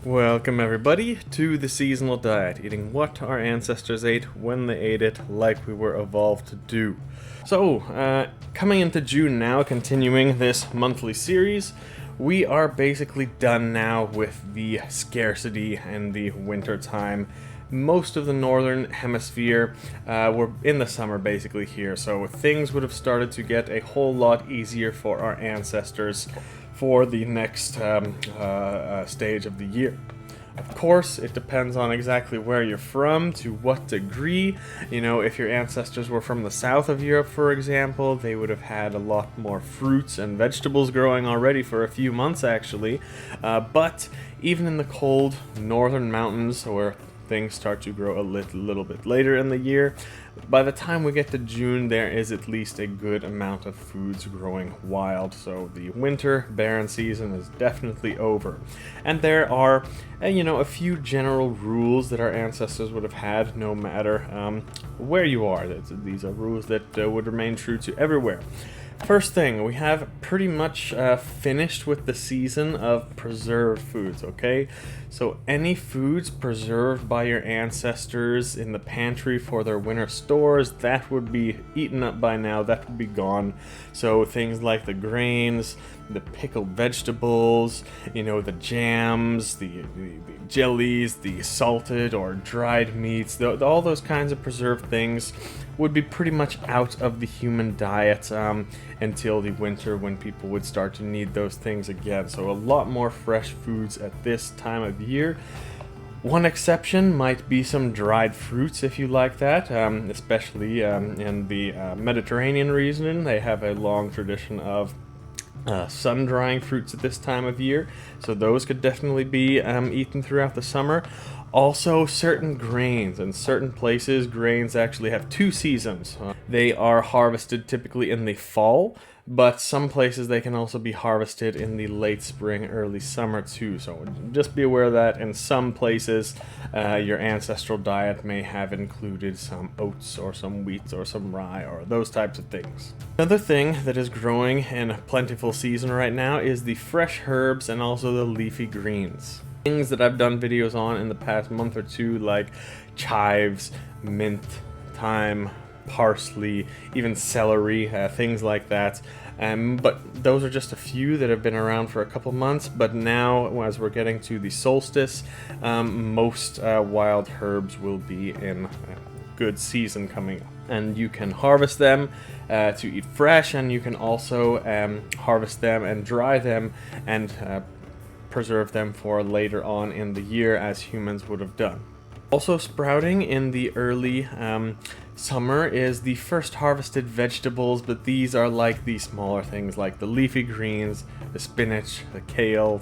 Welcome everybody to the seasonal diet, eating what our ancestors ate when they ate it like we were evolved to do. So, coming into June now, continuing this monthly series, we are basically done now with the scarcity and the winter time. Most of the northern hemisphere were in the summer basically here, so things would have started to get a whole lot easier for our ancestors for the next stage of the year. Of course, it depends on exactly where you're from, to what degree. You know, if your ancestors were from the south of Europe, for example, they would have had a lot more fruits and vegetables growing already for a few months, actually. But even in the cold northern mountains, where things start to grow a little bit later in the year, by the time we get to June, there is at least a good amount of foods growing wild. So the winter barren season is definitely over. And there are, a few general rules that our ancestors would have had no matter where you are. These are rules that would remain true to everywhere. First thing, we have pretty much finished with the season of preserved foods, okay? So any foods preserved by your ancestors in the pantry for their winter stores, that would be eaten up by now, that would be gone. So things like the grains, the pickled vegetables, the jams, the jellies, the salted or dried meats, all those kinds of preserved things would be pretty much out of the human diet until the winter, when people would start to need those things again. So a lot more fresh foods at this time of year. One exception might be some dried fruits, if you like that, especially in the Mediterranean region. They have a long tradition of sun-drying fruits at this time of year, so those could definitely be eaten throughout the summer. Also, certain grains. In certain places, grains actually have two seasons. They are harvested typically in the fall, but some places they can also be harvested in the late spring, early summer too. So just be aware that in some places, your ancestral diet may have included some oats or some wheat or some rye or those types of things. Another thing that is growing in a plentiful season right now is the fresh herbs and also the leafy greens. Things that I've done videos on in the past month or two, like chives, mint, thyme, parsley, even celery, things like that. But those are just a few that have been around for a couple months. But now, as we're getting to the solstice, most wild herbs will be in good season coming up. And you can harvest them to eat fresh, and you can also harvest them and dry them and preserve them for later on in the year, as humans would have done. Also sprouting in the early summer is the first harvested vegetables, but these are like the smaller things like the leafy greens, the spinach, the kale,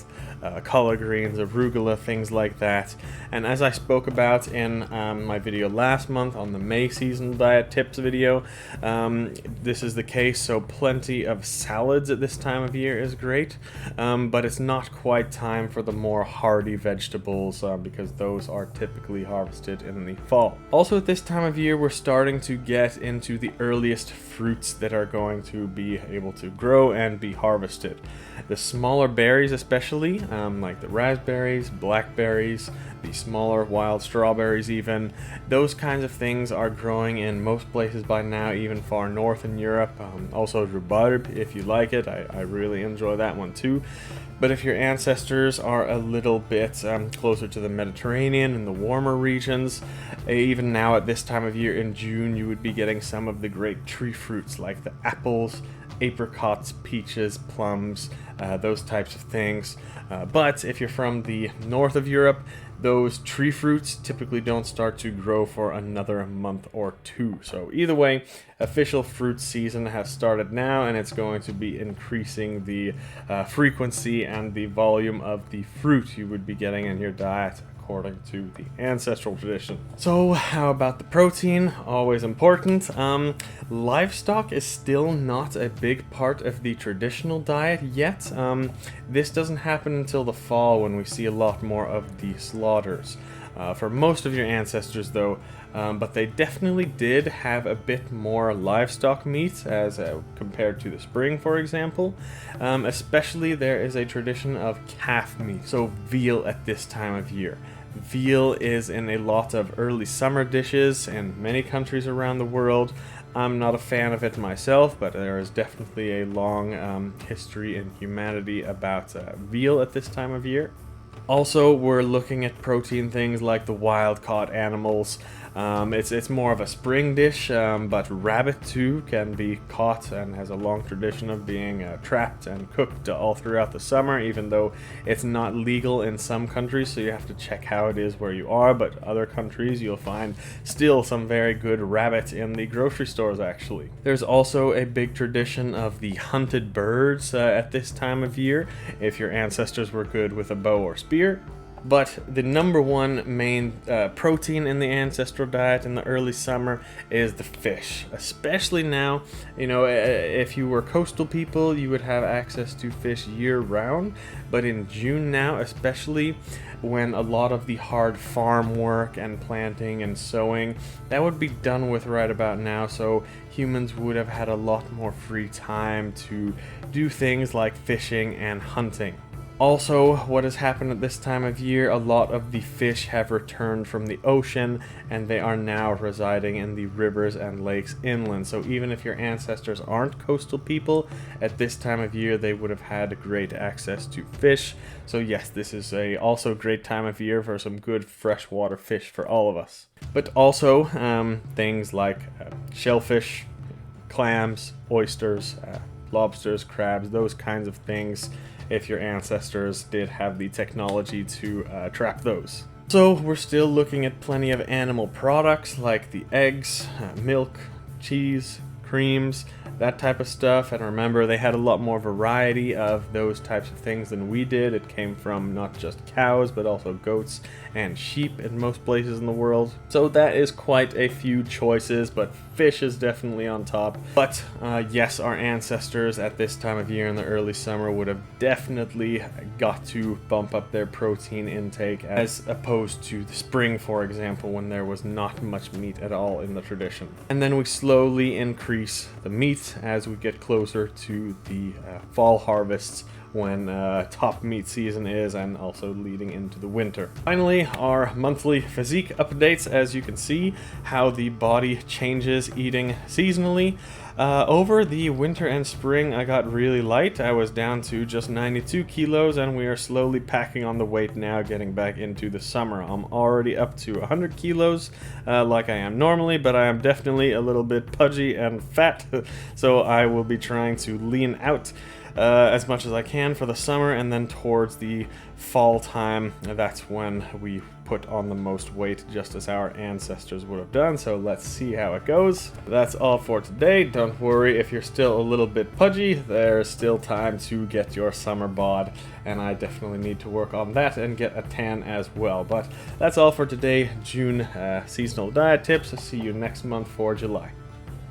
collard greens, arugula, things like that. And as I spoke about in my video last month on the May seasonal diet tips video, this is the case, so plenty of salads at this time of year is great, but it's not quite time for the more hardy vegetables because those are typically harvested in the fall. Also at this time of year, we're starting to get into the earliest fruits that are going to be able to grow and be harvested. The smaller berries especially, like the raspberries, blackberries, the smaller wild strawberries even, those kinds of things are growing in most places by now, even far north in Europe. Also rhubarb, if you like it, I really enjoy that one too. But if your ancestors are a little bit closer to the Mediterranean and the warmer regions, even now at this time of year in June, you would be getting some of the great tree fruits like the apples, apricots, peaches, plums, those types of things. But if you're from the north of Europe, those tree fruits typically don't start to grow for another month or two. So either way, official fruit season has started now, and it's going to be increasing the frequency and the volume of the fruit you would be getting in your diet, according to the ancestral tradition. So how about the protein? Always important. Livestock is still not a big part of the traditional diet yet. This doesn't happen until the fall, when we see a lot more of the slaughters. for most of your ancestors though, but they definitely did have a bit more livestock meat as compared to the spring, for example. Especially there is a tradition of calf meat, so veal at this time of year. Veal is in a lot of early summer dishes in many countries around the world. I'm not a fan of it myself, but there is definitely a long history in humanity about veal at this time of year. Also, we're looking at protein things like the wild-caught animals. It's more of a spring dish, but rabbit too can be caught and has a long tradition of being trapped and cooked all throughout the summer, even though it's not legal in some countries, so you have to check how it is where you are, but other countries you'll find still some very good rabbit in the grocery stores actually. There's also a big tradition of the hunted birds at this time of year, if your ancestors were good with a bow or spear. But the number one main protein in the ancestral diet in the early summer is the fish. Especially now, you know, if you were coastal people, you would have access to fish year round. But in June now, especially when a lot of the hard farm work and planting and sowing, that would be done with right about now. So humans would have had a lot more free time to do things like fishing and hunting. Also, what has happened at this time of year, a lot of the fish have returned from the ocean and they are now residing in the rivers and lakes inland. So even if your ancestors aren't coastal people, at this time of year they would have had great access to fish. So yes, this is a also great time of year for some good freshwater fish for all of us. But also things like shellfish, clams, oysters, lobsters, crabs, those kinds of things, if your ancestors did have the technology to trap those. So we're still looking at plenty of animal products like the eggs, milk, cheese, creams, that type of stuff. And remember, they had a lot more variety of those types of things than we did. It came from not just cows, but also goats and sheep in most places in the world. So that is quite a few choices, but fish is definitely on top. But yes, our ancestors at this time of year in the early summer would have definitely got to bump up their protein intake as opposed to the spring, for example, when there was not much meat at all in the tradition. And then we slowly increase the meat as we get closer to the fall harvests, when top meat season is, and also leading into the winter. Finally, our monthly physique updates. As you can see how the body changes eating seasonally. Over the winter and spring I got really light. I was down to just 92 kilos and we are slowly packing on the weight now, getting back into the summer. I'm already up to 100 kilos like I am normally, but I am definitely a little bit pudgy and fat, so I will be trying to lean out as much as I can for the summer, and then towards the fall time, that's when we put on the most weight, just as our ancestors would have done. So let's see how it goes. That's all for today. Don't worry if you're still a little bit pudgy, there's still time to get your summer bod, and I definitely need to work on that and get a tan as well. But that's all for today, June seasonal diet tips. I'll see you next month for July.